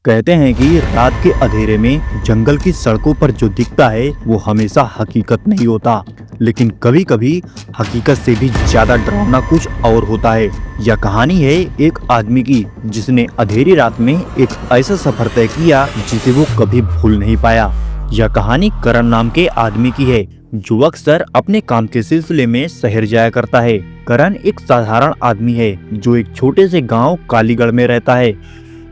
कहते हैं कि रात के अंधेरे में जंगल की सड़कों पर जो दिखता है वो हमेशा हकीकत नहीं होता, लेकिन कभी कभी हकीकत से भी ज्यादा डरावना कुछ और होता है। यह कहानी है एक आदमी की जिसने अंधेरी रात में एक ऐसा सफर तय किया जिसे वो कभी भूल नहीं पाया। यह कहानी करण नाम के आदमी की है जो अक्सर अपने काम के सिलसिले में शहर जाया करता है। करण एक साधारण आदमी है जो एक छोटे से गांव कालीगढ़ में रहता है।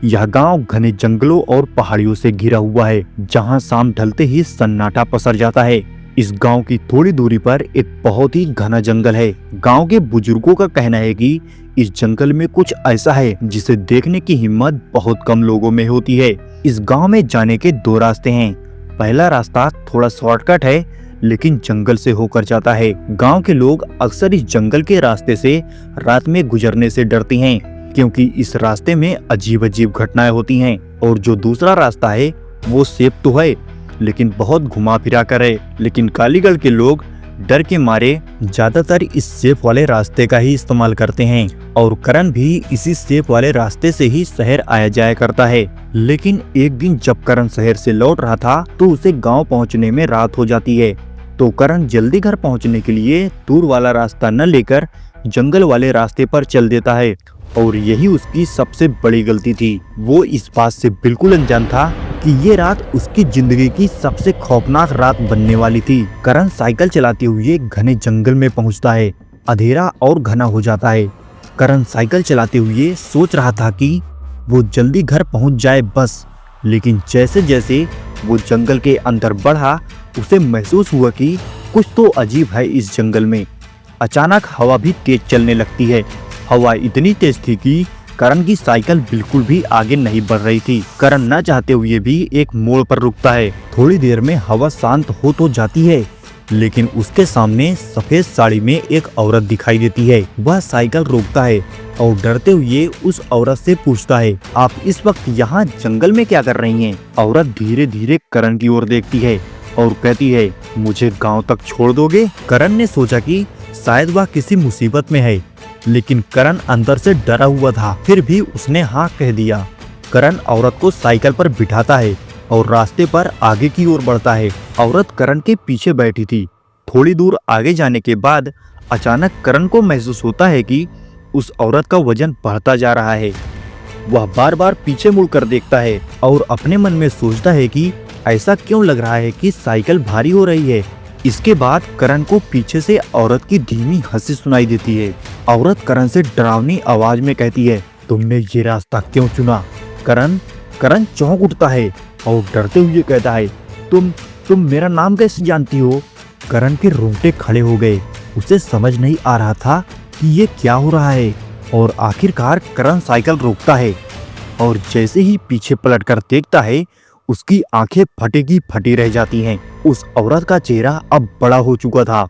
यह गांव घने जंगलों और पहाड़ियों से घिरा हुआ है जहां शाम ढलते ही सन्नाटा पसर जाता है। इस गांव की थोड़ी दूरी पर एक बहुत ही घना जंगल है। गांव के बुजुर्गों का कहना है कि इस जंगल में कुछ ऐसा है जिसे देखने की हिम्मत बहुत कम लोगों में होती है। इस गांव में जाने के दो रास्ते हैं। पहला रास्ता थोड़ा शॉर्टकट है लेकिन जंगल से होकर जाता है। गांव के लोग अक्सर इस जंगल के रास्ते से रात में गुजरने से डरते हैं क्योंकि इस रास्ते में अजीब अजीब घटनाएं होती हैं। और जो दूसरा रास्ता है वो सेफ तो है लेकिन बहुत घुमा फिरा कर है। लेकिन कालीगढ़ के लोग डर के मारे ज्यादातर इस सेफ वाले रास्ते का ही इस्तेमाल करते हैं और करण भी इसी सेफ वाले रास्ते से ही शहर आया जाया करता है। लेकिन एक दिन जब करण शहर से लौट रहा था तो उसे गांव पहुंचने में रात हो जाती है। तो करण जल्दी घर पहुंचने के लिए दूर वाला रास्ता न लेकर जंगल वाले रास्ते पर चल देता है और यही उसकी सबसे बड़ी गलती थी। वो इस बात से बिल्कुल अनजान था कि ये रात उसकी जिंदगी की सबसे खौफनाक रात बनने वाली थी। करण साइकिल चलाते हुए घने जंगल में पहुंचता है। अंधेरा और घना हो जाता है। करण साइकिल चलाते हुए सोच रहा था कि वो जल्दी घर पहुंच जाए बस। लेकिन जैसे जैसे वो जंगल के अंदर बढ़ा उसे महसूस हुआ कि कुछ तो अजीब है इस जंगल में। अचानक हवा भी तेज चलने लगती है। हवा इतनी तेज थी कि करण की साइकिल बिल्कुल भी आगे नहीं बढ़ रही थी। करण न चाहते हुए भी एक मोड़ पर रुकता है। थोड़ी देर में हवा शांत हो तो जाती है लेकिन उसके सामने सफेद साड़ी में एक औरत दिखाई देती है। वह साइकिल रोकता है और डरते हुए उस औरत से पूछता है, आप इस वक्त यहाँ जंगल में क्या कर रही हैं? औरत धीरे धीरे करण की ओर देखती है और कहती है, मुझे गाँव तक छोड़ दोगे? करण ने सोचा कि शायद वह किसी मुसीबत में है, लेकिन करण अंदर से डरा हुआ था। फिर भी उसने हाँ कह दिया। करण औरत को साइकिल पर बिठाता है और रास्ते पर आगे की ओर बढ़ता है। औरत करण के पीछे बैठी थी। थोड़ी दूर आगे जाने के बाद अचानक करण को महसूस होता है कि उस औरत का वजन बढ़ता जा रहा है। वह बार बार पीछे मुड़कर देखता है और अपने मन में सोचता है कि ऐसा क्यों लग रहा है कि साइकिल भारी हो रही है। इसके बाद करण को पीछे से औरत की धीमी हंसी सुनाई देती है। औरत करण से डरावनी आवाज में कहती है, तुमने ये रास्ता क्यों चुना? करण चौंक उठता है और डरते हुए कहता है, तुम मेरा नाम कैसे जानती हो? करण के रोंगटे खड़े हो गए। उसे समझ नहीं आ रहा था कि ये क्या हो रहा है। और आखिरकार करण साइकिल रोकता है और जैसे ही पीछे पलटकर देखता है उसकी आंखें फटी की फटी रह जाती हैं। उस औरत का चेहरा अब बड़ा हो चुका था।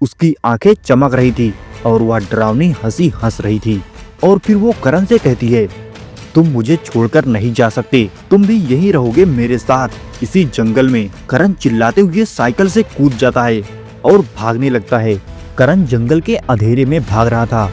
उसकी आंखें चमक रही थी और वह डरावनी हंसी हंस रही थी। और फिर वो करण से कहती है, तुम मुझे छोड़कर नहीं जा सकते, तुम भी यहीं रहोगे मेरे साथ इसी जंगल में। करण चिल्लाते हुए साइकिल से कूद जाता है और भागने लगता है। करण जंगल के अंधेरे में भाग रहा था।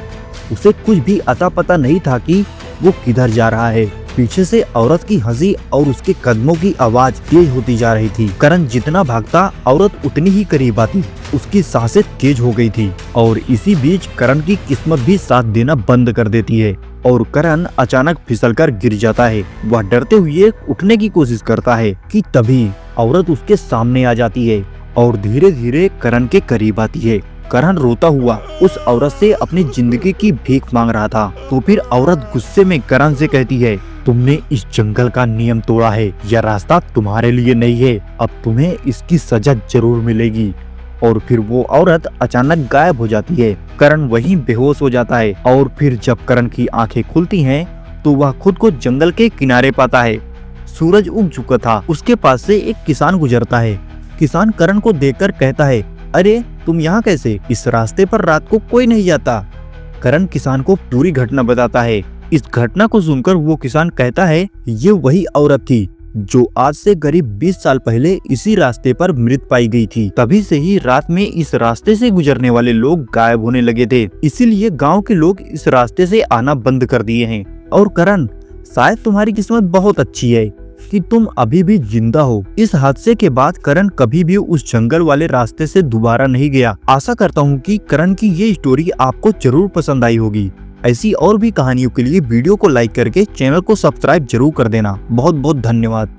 उसे कुछ भी अता पता नहीं था कि वो किधर जा रहा है। पीछे से औरत की हंसी और उसके कदमों की आवाज तेज होती जा रही थी। करण जितना भागता औरत उतनी ही करीब आती। उसकी सांसें तेज हो गई थी और इसी बीच करण की किस्मत भी साथ देना बंद कर देती है और करण अचानक फिसलकर गिर जाता है। वह डरते हुए उठने की कोशिश करता है कि तभी औरत उसके सामने आ जाती है और धीरे धीरे करण के करीब आती है। करण रोता हुआ उस औरत से अपनी जिंदगी की भीख मांग रहा था। तो फिर औरत गुस्से में करण से कहती है, तुमने इस जंगल का नियम तोड़ा है। यह रास्ता तुम्हारे लिए नहीं है। अब तुम्हें इसकी सजा जरूर मिलेगी। और फिर वो औरत अचानक गायब हो जाती है। करण वहीं बेहोश हो जाता है और फिर जब करण की आंखें खुलती हैं तो वह खुद को जंगल के किनारे पाता है। सूरज उग चुका था। उसके पास से एक किसान गुजरता है। किसान करण को देखकर कहता है, अरे तुम यहाँ कैसे? इस रास्ते पर रात को कोई नहीं जाता। करण किसान को पूरी घटना बताता है। इस घटना को सुनकर वो किसान कहता है, ये वही औरत थी जो आज से करीब 20 साल पहले इसी रास्ते पर मृत पाई गई थी। तभी से ही रात में इस रास्ते से गुजरने वाले लोग गायब होने लगे थे। इसीलिए गांव के लोग इस रास्ते से आना बंद कर दिए हैं। और करण शायद तुम्हारी किस्मत बहुत अच्छी है कि तुम अभी भी जिंदा हो। इस हादसे के बाद करण कभी भी उस जंगल वाले रास्ते से दोबारा नहीं गया। आशा करता हूँ कि करण की ये स्टोरी आपको जरूर पसंद आई होगी। ऐसी और भी कहानियों के लिए वीडियो को लाइक करके चैनल को सब्सक्राइब जरूर कर देना। बहुत बहुत धन्यवाद।